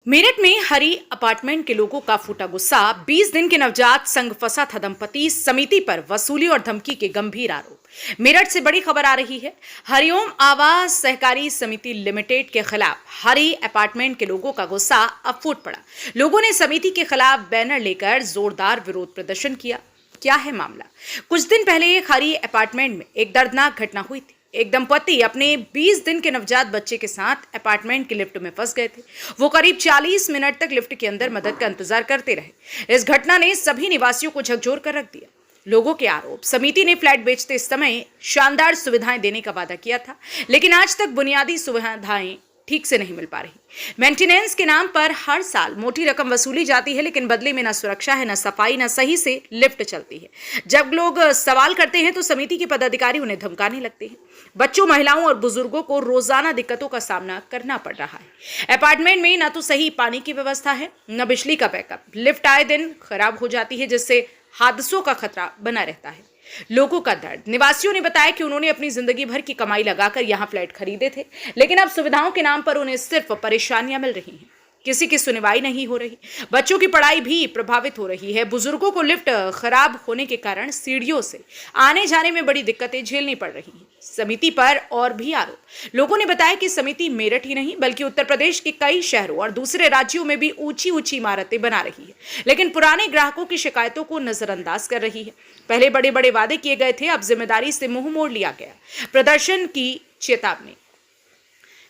मेरठ में हरी अपार्टमेंट के लोगों का फूटा गुस्सा। 20 दिन के नवजात संग फंसा था दंपति, समिति पर वसूली और धमकी के गंभीर आरोप। मेरठ से बड़ी खबर आ रही है। हरिओम आवास सहकारी समिति लिमिटेड के खिलाफ हरी अपार्टमेंट के लोगों का गुस्सा अब फूट पड़ा। लोगों ने समिति के खिलाफ बैनर लेकर जोरदार विरोध प्रदर्शन किया। क्या है मामला? कुछ दिन पहले एक हरी अपार्टमेंट में एक दर्दनाक घटना हुई थी। एक दंपति अपने 20 दिन के नवजात बच्चे के साथ अपार्टमेंट के लिफ्ट में फंस गए थे। वो करीब 40 मिनट तक लिफ्ट के अंदर मदद का इंतजार करते रहे। इस घटना ने सभी निवासियों को झकझोर कर रख दिया। लोगों के आरोप, समिति ने फ्लैट बेचते समय शानदार सुविधाएं देने का वादा किया था, लेकिन आज तक बुनियादी सुविधाएं ठीक से नहीं मिल पा रही। मेंटेनेंस के नाम पर हर साल मोटी रकम वसूली जाती है, लेकिन बदले में न सुरक्षा है, न सफाई, न सही से लिफ्ट चलती है। जब लोग सवाल करते हैं तो समिति के पदाधिकारी उन्हें धमकाने लगते हैं। बच्चों, महिलाओं और बुजुर्गों को रोजाना दिक्कतों का सामना करना पड़ रहा है। अपार्टमेंट में न तो सही पानी की व्यवस्था है, न बिजली का बैकअप। लिफ्ट आए दिन खराब हो जाती है, जिससे हादसों का खतरा बना रहता है। लोगों का दर्द। निवासियों ने बताया कि उन्होंने अपनी जिंदगी भर की कमाई लगाकर यहां फ्लैट खरीदे थे, लेकिन अब सुविधाओं के नाम पर उन्हें सिर्फ परेशानियां मिल रही हैं। किसी की सुनवाई नहीं हो रही। बच्चों की पढ़ाई भी प्रभावित हो रही है। बुजुर्गों को लिफ्ट खराब होने के कारण सीढ़ियों से आने जाने में बड़ी दिक्कतें झेलनी पड़ रही हैं। समिति पर और भी आरोप। लोगों ने बताया कि समिति मेरठ ही नहीं बल्कि उत्तर प्रदेश के कई शहरों और दूसरे राज्यों में भी ऊंची ऊंची इमारतें बना रही है, लेकिन पुराने ग्राहकों की शिकायतों को नजरअंदाज कर रही है। पहले बड़े बड़े वादे किए गए थे, अब जिम्मेदारी से मुंह मोड़ लिया गया। प्रदर्शन की चेतावनी।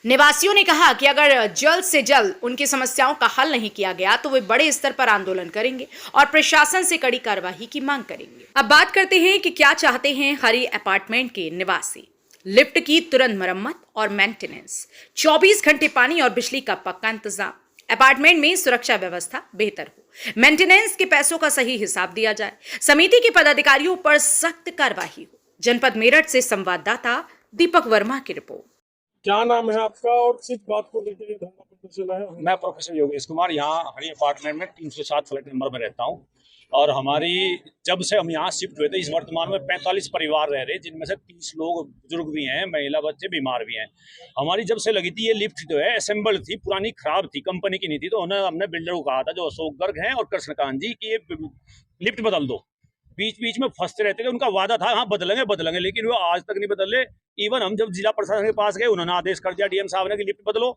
निवासियों ने कहा कि अगर जल्द से जल्द उनकी समस्याओं का हल नहीं किया गया तो वे बड़े स्तर पर आंदोलन करेंगे और प्रशासन से कड़ी कार्रवाई की मांग करेंगे। अब बात करते हैं कि क्या चाहते हैं हरी अपार्टमेंट के निवासी। लिफ्ट की तुरंत मरम्मत और मेंटेनेंस, 24 घंटे पानी और बिजली का पक्का इंतजाम, अपार्टमेंट में सुरक्षा व्यवस्था बेहतर हो, मेंटेनेंस के पैसों का सही हिसाब दिया जाए, समिति के पदाधिकारियों पर सख्त कार्रवाई हो। जनपद मेरठ से संवाददाता दीपक वर्मा की रिपोर्ट। क्या नाम है आपका और किस बात को लेकर धरना प्रदर्शन है? मैं प्रोफेसर योगेश कुमार यहाँ हरी अपार्टमेंट में 307 फ्लैट नंबर में रहता हूँ। और हमारी जब से हम यहाँ शिफ्ट हुए थे, इस वर्तमान में 45 परिवार रह रहे, जिनमें से 30 लोग बुजुर्ग भी हैं, महिला बच्चे बीमार भी हैं। हमारी जब से लगी थी ये लिफ्ट जो है असेंबल थी, पुरानी खराब थी, कंपनी की नहीं थी। तो हमने बिल्डर को कहा था, जो अशोक गर्ग हैं और कृष्णकांत जी, की ये लिफ्ट बदल दो। बीच बीच में फंसते रहते थे। उनका वादा था हाँ बदलेंगे बदलेंगे, लेकिन वो आज तक नहीं बदले। इवन हम जब जिला प्रशासन के पास गए, उन्होंने आदेश कर दिया डीएम साहब ने कि लिफ्ट बदलो।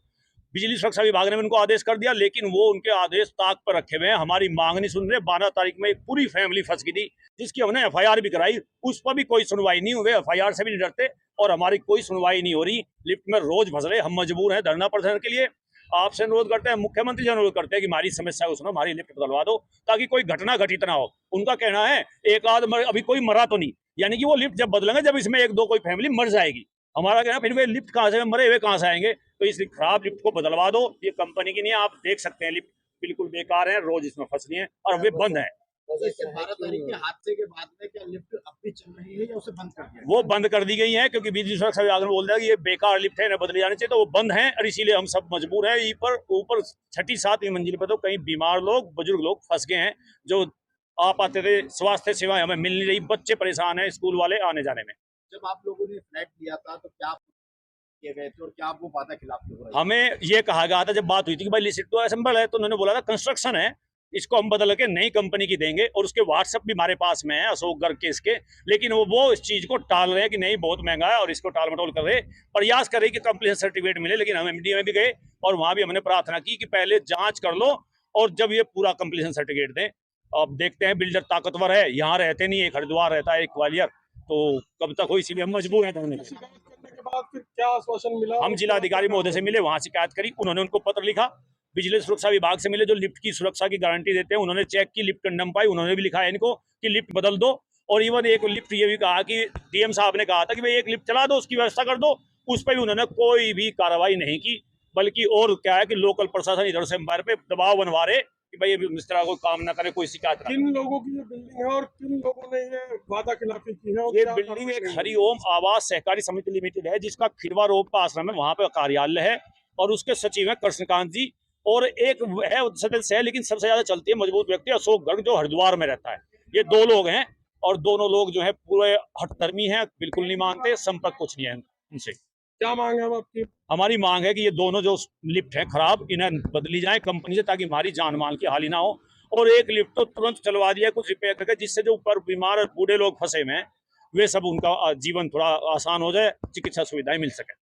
बिजली सुरक्षा विभाग ने उनको आदेश कर दिया, लेकिन वो उनके आदेश ताक पर रखे हुए हैं। हमारी मांग नहीं सुन रहे। 12 तारीख में एक पूरी फैमिली फंस गई थी, जिसकी हमने एफआईआर भी कराई। उस पर भी कोई सुनवाई नहीं हुई। एफआईआर से भी नहीं डरते और हमारी कोई सुनवाई नहीं हो रही। लिफ्ट में रोज फंस रहे। हम मजबूर हैं धरना प्रदर्शन के लिए। आपसे अनुरोध करते हैं, मुख्यमंत्री से अनुरोध करते हैं कि हमारी समस्या को सुनो, हमारी लिफ्ट बदलवा दो, ताकि कोई घटना घटित ना हो। उनका कहना है एक आध अभी कोई मरा तो नहीं, यानी कि वो लिफ्ट जब बदलेंगे जब इसमें एक दो कोई फैमिली मर जाएगी। हमारा कहना फिर वे लिफ्ट कहाँ से मरे हुए कहाँ से आएंगे? तो इस खराब लिफ्ट को बदलवा दो। ये कंपनी की नहीं है, आप देख सकते हैं लिफ्ट बिल्कुल बेकार है, रोज इसमें फंस रही है और वे बंद है। 12 तारीख के हादसे के बाद में क्या लिफ्ट अब भी चल रही है या उसे बंद कर दिया? वो बंद कर दी गई है, क्योंकि बिजली सुरक्षा विभाग ने बोल दिया कि ये बेकार लिफ्ट है, ना बदली जानी चाहिए। तो वो बंद है और इसीलिए हम सब मजबूर हैं। ऊपर 6ठी 7वीं मंजिल पर तो कई बीमार लोग, बुजुर्ग लोग फंस गए हैं, जो आ पाते थे। स्वास्थ्य सेवाएं हमें मिल नहीं रही। बच्चे परेशान हैं, स्कूल वाले आने जाने में। जब आप लोगों ने फ्लैट लिया था तो क्या किए गए थे और क्या आप वो वादा खिलाफ थे? हमें ये कहा गया था जब बात हुई थी कि भाई लिस्ट तो असेंबल है, तो उन्होंने बोला था कंस्ट्रक्शन है, इसको हम बदल के नई कंपनी की देंगे। और उसके व्हाट्सएप भी हमारे पास में है अशोक गर्ग के इसके, लेकिन वो इस चीज को टाल रहे हैं कि नहीं बहुत महंगा है, और इसको टाल मटोल कर रहे। प्रयास कर रहे कि कंप्लीशन सर्टिफिकेट मिले, लेकिन हम एमडी में भी गए और वहां भी हमने प्रार्थना की कि पहले जांच कर लो और जब ये पूरा कंप्लीशन सर्टिफिकेट दें। अब देखते हैं, बिल्डर ताकतवर है, यहाँ रहते नहीं, एक हरिद्वार रहता है, एक ग्वालियर, तो कब तक हो, इसीलिए हम मजबूर हैं। बाद फिर क्या आश्वासन मिला? हम जिलाधिकारी महोदय से मिले, वहां शिकायत करी, उन्होंने उनको पत्र लिखा। बिजली सुरक्षा विभाग से मिले, जो लिफ्ट की सुरक्षा की गारंटी देते हैं, उन्होंने चेक की, लिफ्ट कंडम पाई, उन्होंने भी लिखा है इनको कि लिफ्ट बदल दो। और इवन एक लिफ्ट ये भी कहा कि डीएम साहब ने कहा था कि भाई एक लिफ्ट चला दो, उसकी व्यवस्था कर दो। उस पर भी उन्होंने कोई भी कार्रवाई नहीं की, बल्कि और क्या है कि लोकल प्रशासन इधर से हमारे पे दबाव बनवा रहे कि भाई इस तरह को काम ना करे, कोई शिकायत ना। किन लोगों की ये बिल्डिंग है और किन लोगों ने ये वादा खिलाफी की है? ये बिल्डिंग एक हरिओम आवास सहकारी समिति लिमिटेड है, जिसका खिरवा रोड का आश्रम है, वहां पे कार्यालय है और उसके सचिव है कृष्णकांत जी, और एक है सदस्य है, लेकिन सबसे ज्यादा चलती है मजबूत व्यक्ति अशोक गर्ग, जो हरिद्वार में रहता है। ये 2 लोग हैं और दोनों लोग जो है पूरे हठधर्मी हैं, बिल्कुल नहीं मानते, संपर्क कुछ नहीं है उनसे। क्या मांग है अब आपकी? हमारी मांग है कि ये दोनों जो लिफ्ट है खराब, इन्हें बदली जाए कंपनी से, ताकि हमारी जान माल की हानि ना हो। और एक लिफ्ट तो तुरंत चलवा दिया कुछ रिपेयर करके, जिससे जो ऊपर बीमार बूढ़े लोग फंसे हुए हैं वे सब, उनका जीवन थोड़ा आसान हो जाए, चिकित्सा सुविधाएं मिल सके।